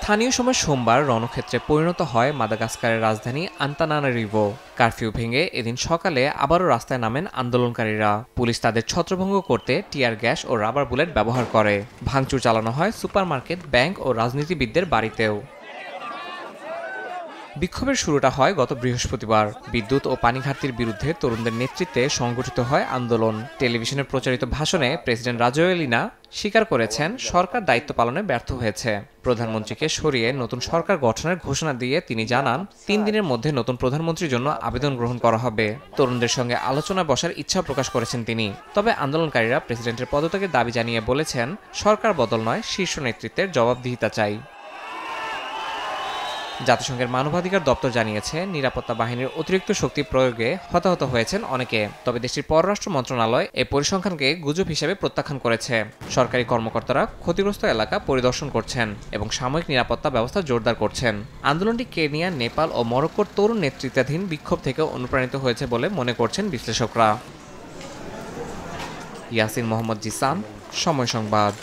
স্থানীয় সময় সোমবার রণক্ষেত্রে পরিণত হয় মাদাগাস্কারের রাজধানী আন্তানানারিভো। কারফিউ ভেঙে এদিন সকালে আবারও রাস্তায় নামেন আন্দোলনকারীরা। পুলিশ তাদের ছত্রভঙ্গ করতে টিয়ার গ্যাস ও রাবার বুলেট ব্যবহার করে। ভাঙচুর চালানো হয় সুপারমার্কেট, ব্যাংক ও রাজনীতিবিদদের বাড়িতেও। বিক্ষোভের শুরুটা হয় গত বৃহস্পতিবার। বিদ্যুৎ ও পানি ঘাটতির বিরুদ্ধে তরুণদের নেতৃত্বে সংগঠিত হয় আন্দোলন। টেলিভিশনে প্রচারিত ভাষণে প্রেসিডেন্ট রাজোয়েলিনা স্বীকার করেছেন সরকার দায়িত্ব পালনে ব্যর্থ হয়েছে। প্রধানমন্ত্রীকে সরিয়ে নতুন সরকার গঠনের ঘোষণা দিয়ে তিনি জানান ৩ দিনের মধ্যে নতুন প্রধানমন্ত্রীর জন্য আবেদন গ্রহণ করা হবে। তরুণদের সঙ্গে আলোচনায় বসার ইচ্ছা প্রকাশ করেছেন তিনি। তবে আন্দোলনকারীরা প্রেসিডেন্টের পদত্যাগের দাবি জানিয়ে বলেছেন, সরকার বদল নয়, শীর্ষ নেতৃত্বের জবাবদিহিতা চাই। জাতিসংঘের মানবাধিকার দপ্তর জানিয়েছে, নিরাপত্তা বাহিনীর অতিরিক্ত শক্তি প্রয়োগে হতাহত হয়েছেন অনেকে। তবে দেশটির পররাষ্ট্র মন্ত্রণালয় এই পরিসংখ্যানকে গুজব হিসেবে প্রত্যাখ্যান করেছে। সরকারি কর্মকর্তারা ক্ষতিগ্রস্ত এলাকা পরিদর্শন করছেন এবং সাময়িক নিরাপত্তা ব্যবস্থা জোরদার করছেন। আন্দোলনটি কেনিয়া, নেপাল ও মরক্কোর তরুণ নেতৃত্বাধীন বিক্ষোভ থেকে অনুপ্রাণিত হয়েছে বলে মনে করছেন বিশ্লেষকরা। ইয়াসিন মোহাম্মদ জিসান, সময় সংবাদ।